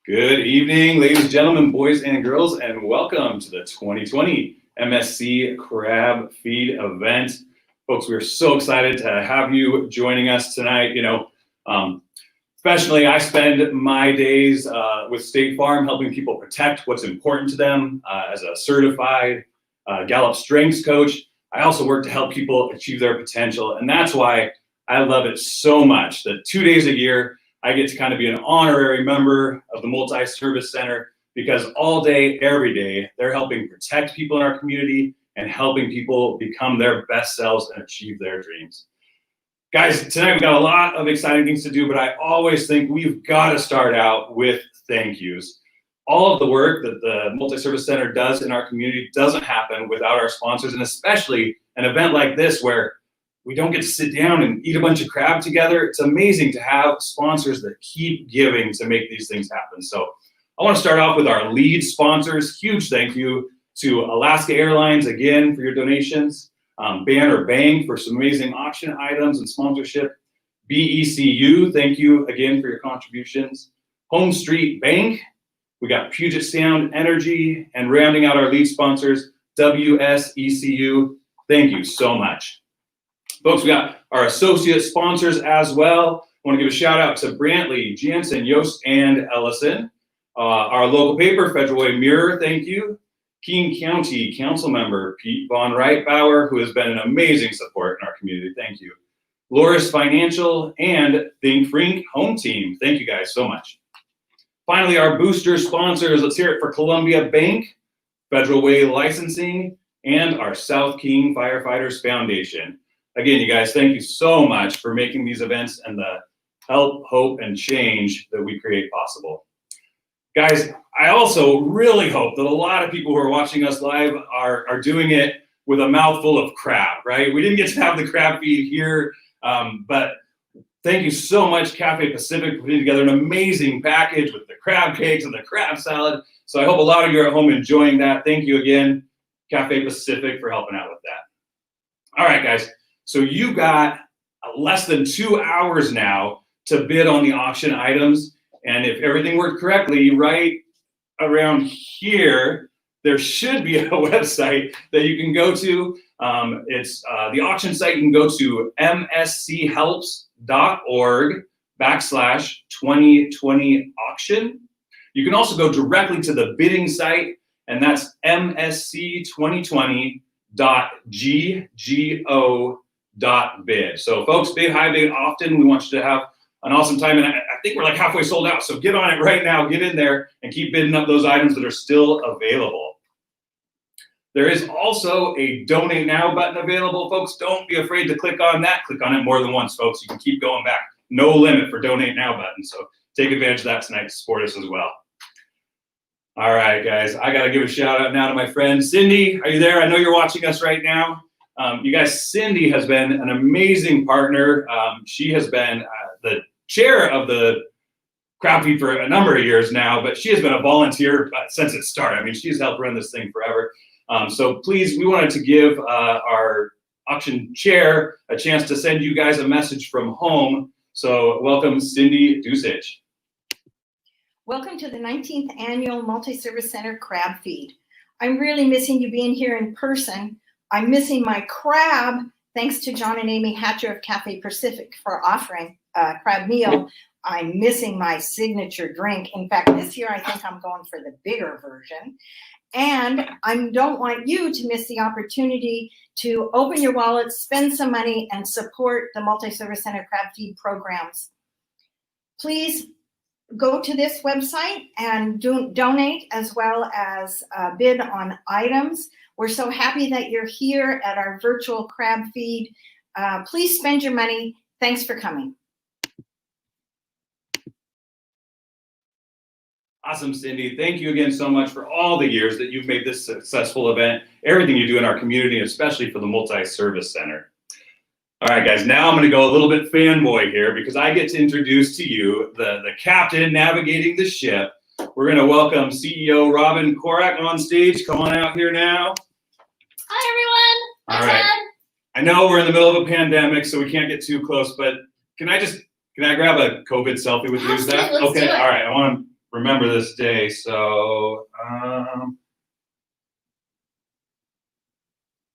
Good evening, ladies and gentlemen, boys and girls, and welcome to the 2020 MSC Crab Feed event. Folks, we're so excited to have you joining us tonight. Especially I spend my days with State Farm helping people protect what's important to them as a certified Gallup strengths coach. I also work to help people achieve their potential, and that's why I love it so much that 2 days a year I get to kind of be an honorary member of the Multi-Service Center, because all day, every day, they're helping protect people in our community and helping people become their best selves and achieve their dreams. Guys, tonight we've got a lot of exciting things to do, but I always think we've got to start out with thank yous. All of the work that the Multi-Service Center does in our community doesn't happen without our sponsors, and especially an event like this where we don't get to sit down and eat a bunch of crab together. It's amazing to have sponsors that keep giving to make these things happen. So I want to start off with our lead sponsors. Huge thank you to Alaska Airlines again for your donations, Banner Bank for some amazing auction items and sponsorship, BECU, thank you again for your contributions, Home Street Bank, we got Puget Sound Energy, and rounding out our lead sponsors, WSECU, thank you so much. Folks, we got our associate sponsors as well. I want to give a shout out to Brantley, Jansen, Yost, and Ellison. Our local paper, Federal Way Mirror, thank you. King County Council Member Pete Von Reitbauer, who has been an amazing support in our community, thank you. Loris Financial and Think Frink Home Team, thank you guys so much. Finally, our booster sponsors, let's hear it for Columbia Bank, Federal Way Licensing, and our South King Firefighters Foundation. Again, you guys, thank you so much for making these events and the help, hope, and change that we create possible. Guys, I also really hope that a lot of people who are watching us live are doing it with a mouthful of crab, right? We didn't get to have the crab feed here, but thank you so much, Cafe Pacific, for putting together an amazing package with the crab cakes and the crab salad. So I hope a lot of you are at home enjoying that. Thank you again, Cafe Pacific, for helping out with that. All right, guys. So you got less than 2 hours now to bid on the auction items. And if everything worked correctly, right around here, there should be a website that you can go to. It's the auction site. You can go to mschelps.org/2020 auction. You can also go directly to the bidding site, and that's msc2020.ggo.bid. So folks, bid high, bid often. We want you to have an awesome time, and I think we're like halfway sold out, so get on it right now, get in there and keep bidding up those items that are still available. There is also a donate now button available, folks. Don't be afraid to click on that. Click on it more than once, folks. You can keep going back. No limit for donate now button, so take advantage of that tonight to support us as well. All right, guys, I gotta give a shout out now to my friend Cindy. Are you there? I know you're watching us right now. You guys, Cindy has been an amazing partner. She has been the chair of the crab feed for a number of years now, but she has been a volunteer since it started. I mean, she's helped run this thing forever. So please, we wanted to give our auction chair a chance to send you guys a message from home. So welcome, Cindy Dusich. Welcome to the 19th Annual Multi-Service Center Crab Feed. I'm really missing you being here in person. I'm missing my crab, thanks to John and Amy Hatcher of Cafe Pacific for offering a crab meal. I'm missing my signature drink. In fact, this year I think I'm going for the bigger version. And I don't want you to miss the opportunity to open your wallet, spend some money, and support the Multi-Service Center Crab Feed programs. Please go to this website and donate, as well as bid on items. We're so happy that you're here at our virtual crab feed. Please spend your money. Thanks for coming. Awesome, Cindy. Thank you again so much for all the years that you've made this successful event, everything you do in our community, especially for the Multi-Service Center. All right, guys, now I'm going to go a little bit fanboy here because I get to introduce to you the captain navigating the ship. We're going to welcome CEO Robin Corak on stage. Come on out here now. Hi, everyone. All right. I know we're in the middle of a pandemic, so we can't get too close, but can I grab a COVID selfie with you? Is that Let's okay? do it. All right, I want to remember this day. So,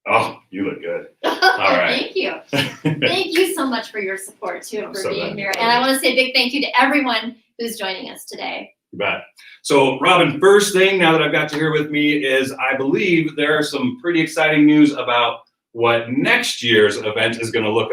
oh, you look good. All right. Thank you. Thank you so much for your support too, for so being here. glad. And I want to say a big thank you to everyone who's joining us today. You bet. So, Robin, first thing now that I've got you here with me is I believe there are some pretty exciting news about what next year's event is going to look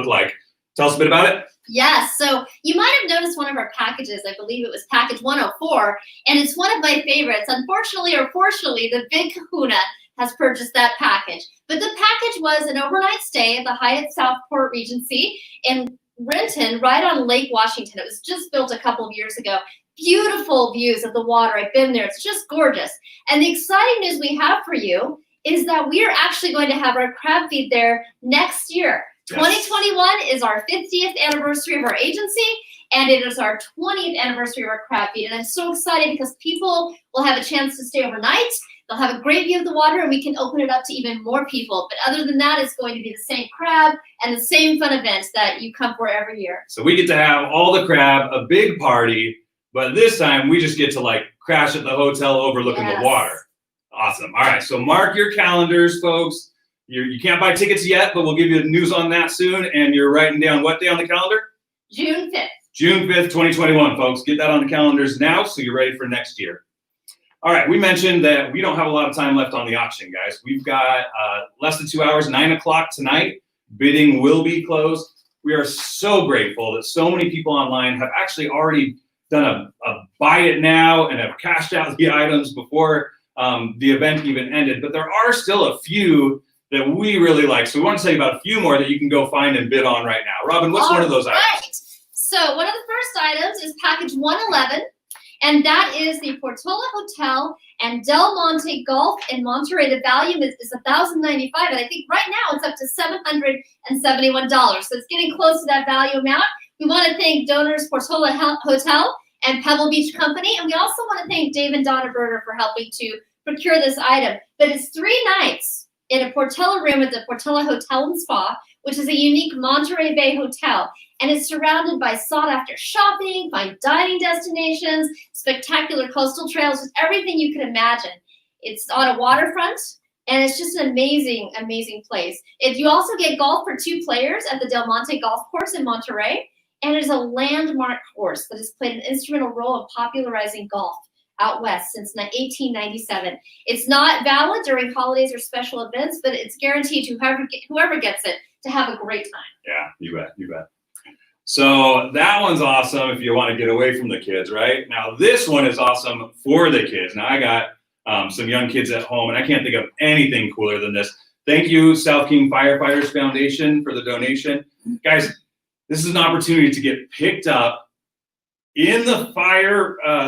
like. Tell us a bit about it. Yes, so you might have noticed one of our packages. I believe it was package 104, and it's one of my favorites. Unfortunately or fortunately, the Big Kahuna has purchased that package. But the package was an overnight stay at the Hyatt Southport Regency in Renton, right on Lake Washington. It was just built a couple of years ago. Beautiful views of the water. I've been there. It's just gorgeous. And the exciting news we have for you is that we are actually going to have our crab feed there next year. Yes. 2021 is our 50th anniversary of our agency, and it is our 20th anniversary of our crab feed. And I'm so excited because people will have a chance to stay overnight. They'll have a great view of the water, and we can open it up to even more people. But other than that, it's going to be the same crab and the same fun events that you come for every year. So we get to have all the crab, a big party, but this time we just get to like crash at the hotel overlooking the water. Awesome. All right, so mark your calendars, folks. You can't buy tickets yet, but we'll give you news on that soon. And you're writing down what day on the calendar? June 5th. June 5th, 2021, folks. Get that on the calendars now so you're ready for next year. All right, we mentioned that we don't have a lot of time left on the auction, guys. We've got less than 2 hours, 9 o'clock tonight. Bidding will be closed. We are so grateful that so many people online have actually already done a buy it now and have cashed out the items before the event even ended. But there are still a few that we really like. So we want to tell you about a few more that you can go find and bid on right now. Robin, what's one of those items? So one of the first items is package 111, and that is the Portola Hotel and Del Monte Golf in Monterey. The value is $1,095, and I think right now it's up to $771. So it's getting close to that value amount. We want to thank donors Portola Hotel and Pebble Beach Company, and we also want to thank Dave and Donna Berger for helping to procure this item. But it's 3 nights in a Portola room at the Portola Hotel and Spa, which is a unique Monterey Bay hotel. And it's surrounded by sought-after shopping, fine dining destinations, spectacular coastal trails, just everything you can imagine. It's on a waterfront, and it's just an amazing, amazing place. You also get golf for 2 players at the Del Monte Golf Course in Monterey, and it is a landmark course that has played an instrumental role in popularizing golf out west since 1897. It's not valid during holidays or special events, but it's guaranteed to whoever gets it to have a great time. Yeah, you bet. So that one's awesome if you want to get away from the kids, right? Now this one is awesome for the kids. Now I got some young kids at home, and I can't think of anything cooler than this. Thank you, South King Firefighters Foundation, for the donation. Guys, this is an opportunity to get picked up in the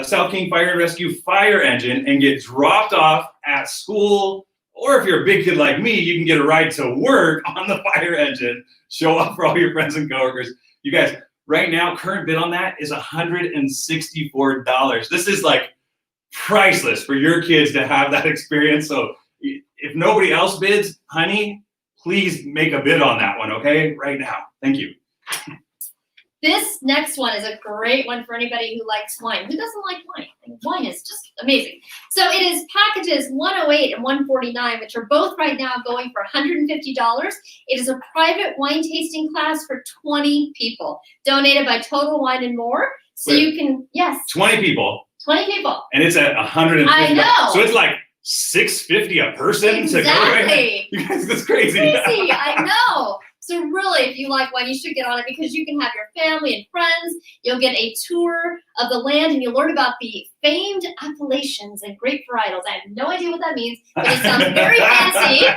South King Fire and Rescue fire engine and get dropped off at school. Or if you're a big kid like me, you can get a ride to work on the fire engine, show up for all your friends and coworkers. You guys, right now, current bid on that is $164. This is like priceless for your kids to have that experience. So if nobody else bids, honey, please make a bid on that one, okay? Right now. Thank you. This next one is a great one for anybody who likes wine. Who doesn't like wine? Wine is just amazing. So it is packages 108 and 149, which are both right now going for $150. It is a private wine tasting class for 20 people, donated by Total Wine and More. So you can, 20 people. 20 people. And it's at $150. I know. So it's like $650 a person to go right. You guys, that's crazy. I know. So really, if you like wine, you should get on it because you can have your family and friends. You'll get a tour of the land, and you'll learn about the famed appellations and grape varietals. I have no idea what that means, but it sounds very fancy.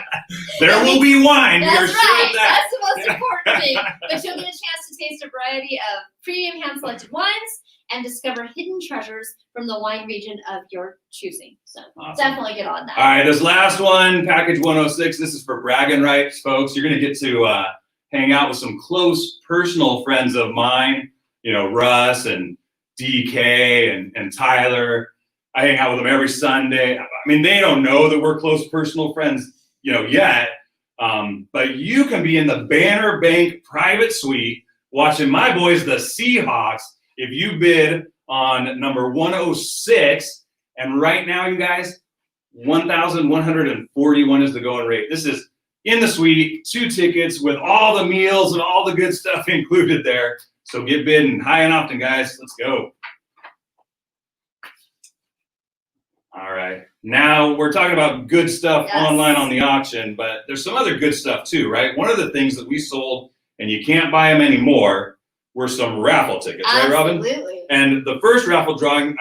There will be wine. That's right. Sure that. That's the most important thing. But you'll get a chance to taste a variety of premium hand-selected wines and discover hidden treasures from the wine region of your choosing. So Definitely get on that. All right, this last one, package 106, this is for bragging rights, folks. You're going to get to hang out with some close personal friends of mine, you know, Russ and DK and Tyler. I hang out with them every Sunday. I mean, they don't know that we're close personal friends, you know, yet. But you can be in the Banner Bank private suite watching my boys, the Seahawks, if you bid on number 106. And right now, you guys, 1,141 is the going rate. This is in the suite, 2 tickets with all the meals and all the good stuff included there. So get bidding high and often, guys. Let's go. All right. Now we're talking about good stuff online on the auction, but there's some other good stuff too, right? One of the things that we sold, and you can't buy them anymore, were some raffle tickets, right, Robin? Absolutely. And the first raffle drawing,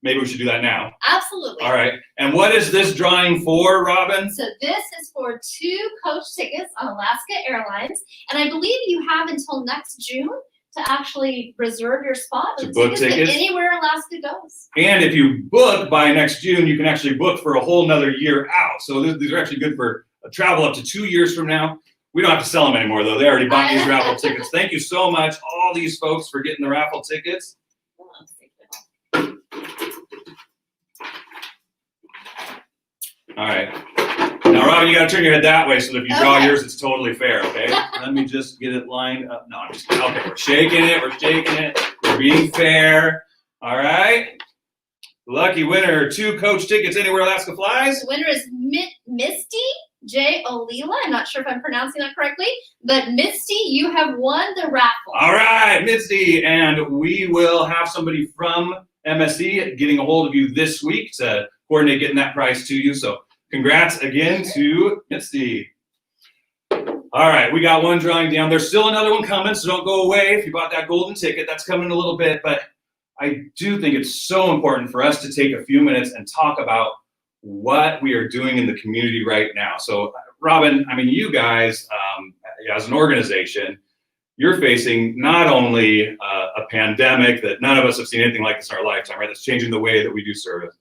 maybe we should do that now. Absolutely. All right. And what is this drawing for, Robin? So this is for 2 coach tickets on Alaska Airlines, and I believe you have until next June to actually reserve your spot. To book tickets. Anywhere Alaska goes. And if you book by next June, you can actually book for a whole nother year out. So these are actually good for travel up to 2 years from now. We don't have to sell them anymore, though. They already bought these raffle tickets. Thank you so much, all these folks, for getting the raffle tickets. All right. Now, Robin, you got to turn your head that way so that if you draw yours, it's totally fair, okay? Let me just get it lined up. No, I'm just kidding. Okay, we're shaking it. We're being fair. All right. Lucky winner, 2 coach tickets anywhere Alaska flies. The winner is Misty J. Olila. I'm not sure if I'm pronouncing that correctly, but Misty, you have won the raffle. All right, Misty. And we will have somebody from MSC getting a hold of you this week to coordinate getting that prize to you. So congrats again to Misty. All right, we got one drawing down. There's still another one coming, so don't go away. If you bought that golden ticket, that's coming in a little bit. But I do think it's so important for us to take a few minutes and talk about what we are doing in the community right now. So, Robin, I mean, you guys, as an organization, you're facing not only a pandemic that none of us have seen anything like this in our lifetime, right? That's changing the way that we do service.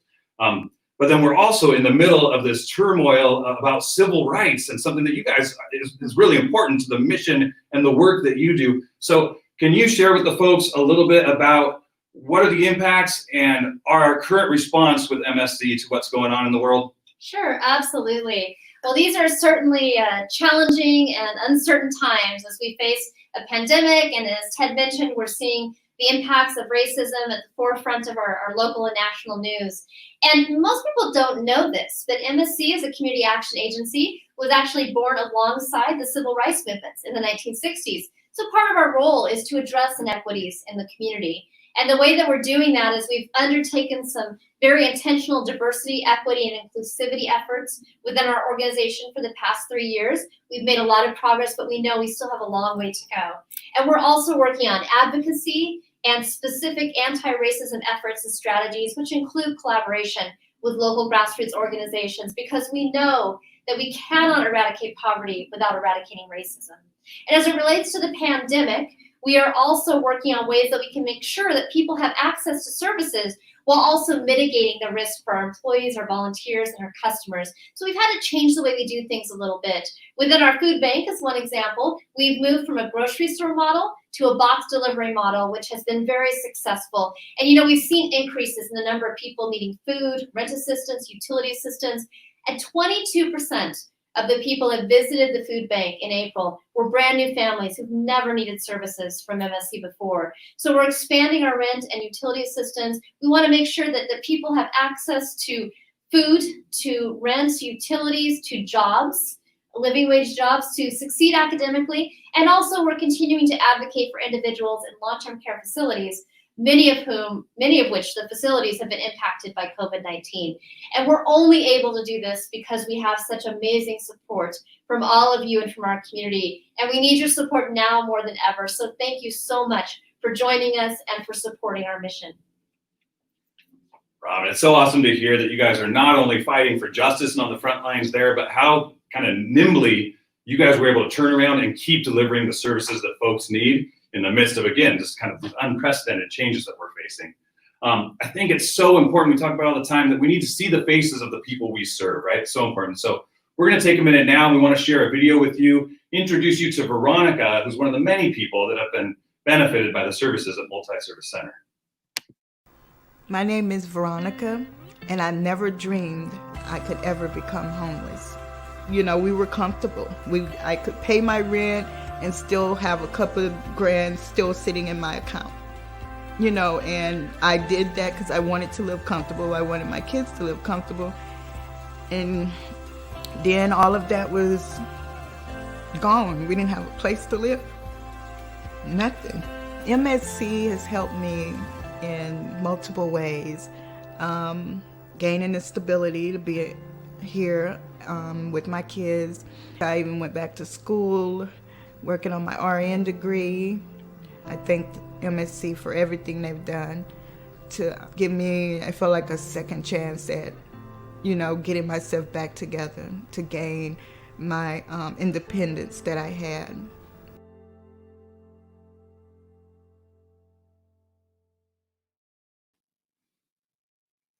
But then we're also in the middle of this turmoil about civil rights, and something that you guys is really important to the mission and the work that you do. So can you share with the folks a little bit about what are the impacts and our current response with MSC to what's going on in the world? Sure, absolutely. Well, these are certainly challenging and uncertain times as we face a pandemic, and as Ted mentioned, we're seeing the impacts of racism at the forefront of our local and national news. And most people don't know this, but MSC as a community action agency was actually born alongside the civil rights movements in the 1960s. So part of our role is to address inequities in the community. And the way that we're doing that is we've undertaken some very intentional diversity, equity, and inclusivity efforts within our organization for the past 3 years. We've made a lot of progress, but we know we still have a long way to go. And we're also working on advocacy and specific anti-racism efforts and strategies, which include collaboration with local grassroots organizations, because we know that we cannot eradicate poverty without eradicating racism. And as it relates to the pandemic, we are also working on ways that we can make sure that people have access to services while also mitigating the risk for our employees, our volunteers, and our customers. So we've had to change the way we do things a little bit. Within our food bank, as one example, we've moved from a grocery store model to a box delivery model, which has been very successful. And we've seen increases in the number of people needing food, rent assistance, utility assistance, and 22% of the people that visited the food bank in April were brand new families who've never needed services from MSC before. So we're expanding our rent and utility assistance. We want to make sure that the people have access to food, to rent, utilities, to jobs, living wage jobs, to succeed academically. And also we're continuing to advocate for individuals in long-term care facilities, many of which the facilities have been impacted by COVID-19. And we're only able to do this because we have such amazing support from all of you and from our community. And we need your support now more than ever. So thank you so much for joining us and for supporting our mission. Robin, it's so awesome to hear that you guys are not only fighting for justice and on the front lines there, but how kind of nimbly you guys were able to turn around and keep delivering the services that folks need in the midst of, again, just kind of these unprecedented changes that we're facing. I think it's so important, we talk about all the time, that we need to see the faces of the people we serve, right? It's so important. So we're gonna take a minute now, and we wanna share a video with you, introduce you to Veronica, who's one of the many people that have been benefited by the services at Multi-Service Center. My name is Veronica, and I never dreamed I could ever become homeless. We were comfortable. I could pay my rent and still have a couple of grand still sitting in my account. you know, and I did that because I wanted to live comfortable. I wanted my kids to live comfortable. And then all of that was gone. We didn't have a place to live. Nothing. MSC has helped me in multiple ways. Gaining the stability to be here with my kids. I even went back to school, working on my RN degree. I thank MSC for everything they've done to give me, I feel like, a second chance at, you know, getting myself back together to gain my independence that I had.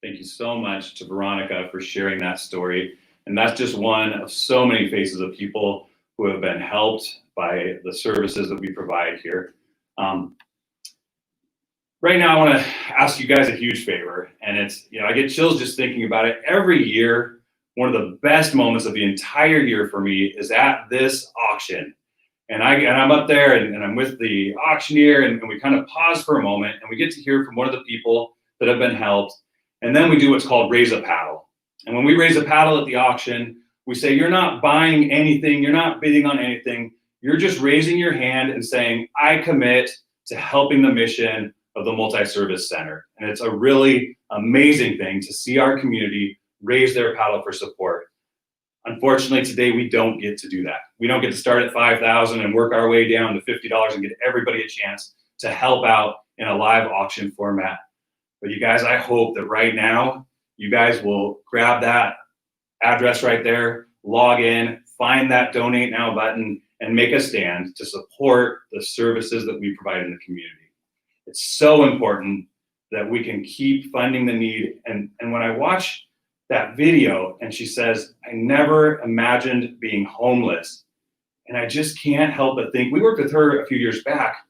Thank you so much to Veronica for sharing that story. And that's just one of so many faces of people who have been helped by the services that we provide here. Right now, I want to ask you guys a huge favor, and it's, you know, I get chills just thinking about it. Every year, one of the best moments of the entire year for me is at this auction. And I'm up there and I'm with the auctioneer, and we kind of pause for a moment and we get to hear from one of the people that have been helped. And then we do what's called raise a paddle. And when we raise a paddle at the auction, we say, you're not buying anything, you're not bidding on anything, you're just raising your hand and saying, I commit to helping the mission of the Multi-Service Center. And it's a really amazing thing to see our community raise their paddle for support. Unfortunately, today we don't get to do that. We don't get to start at $5,000 and work our way down to $50 and get everybody a chance to help out in a live auction format. But you guys, I hope that right now, you guys will grab that address right there, log in, find that donate now button, and make a stand to support the services that we provide in the community. It's so important that we can keep funding the need. And when I watch that video and she says, I never imagined being homeless. And I just can't help but think, we worked with her a few years back,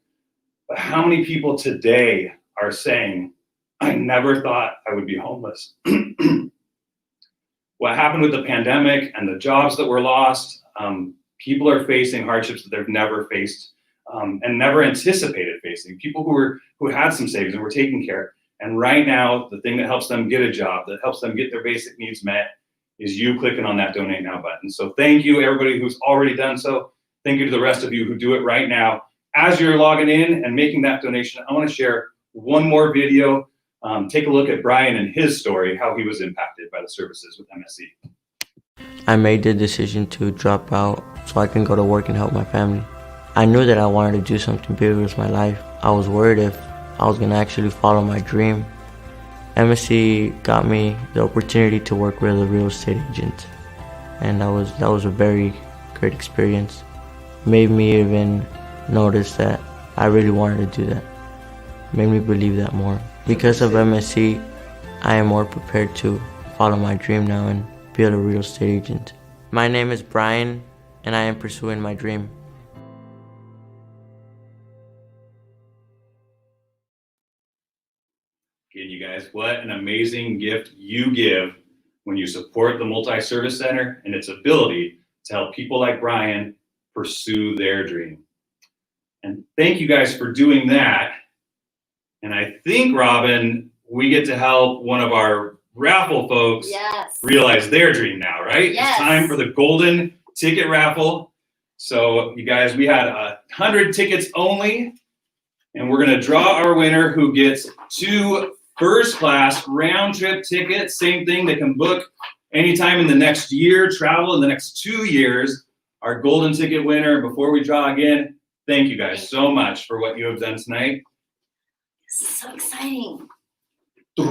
but how many people today are saying, I never thought I would be homeless? What happened with the pandemic and the jobs that were lost, people are facing hardships that they've never faced and never anticipated facing. People who had some savings and were taking care. And right now, the thing that helps them get a job, that helps them get their basic needs met, is you clicking on that donate now button. So thank you, everybody who's already done so. Thank you to the rest of you who do it right now. As you're logging in and making that donation, I want to share one more video. Take a look at Brian and his story, how he was impacted by the services with MSC. I made the decision to drop out so I can go to work and help my family. I knew that I wanted to do something bigger with my life. I was worried if I was going to actually follow my dream. MSC got me the opportunity to work with a real estate agent, and that was a very great experience. Made me even notice that I really wanted to do that. Made me believe that more. Because of MSC, I am more prepared to follow my dream now and be a real estate agent. My name is Brian, and I am pursuing my dream. Again, you guys, what an amazing gift you give when you support the Multi-Service Center and its ability to help people like Brian pursue their dream. And thank you guys for doing that. And I think, Robin, we get to help one of our raffle folks realize their dream now, right? Yes. It's time for the golden ticket raffle. So you guys, we had 100 tickets only, and we're gonna draw our winner who gets 2 first-class round-trip tickets. Same thing, they can book anytime in the next year, travel in the next 2 years. Our golden ticket winner, before we draw again, thank you guys so much for what you have done tonight. This is so exciting. All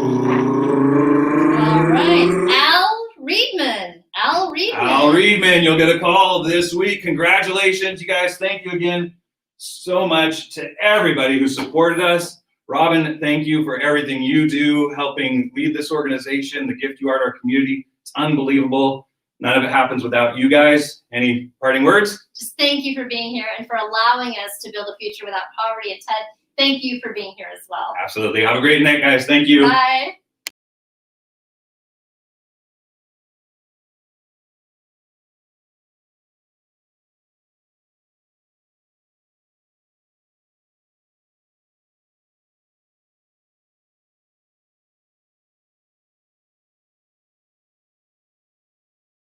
right, Al Reedman. Al Reedman, you'll get a call this week. Congratulations, you guys. Thank you again so much to everybody who supported us. Robin, thank you for everything you do, helping lead this organization, the gift you are to our community. It's unbelievable. None of it happens without you guys. Any parting words? Just thank you for being here and for allowing us to build a future without poverty. And Ted, thank you for being here as well. Absolutely. Have a great night, guys. Thank you. Bye.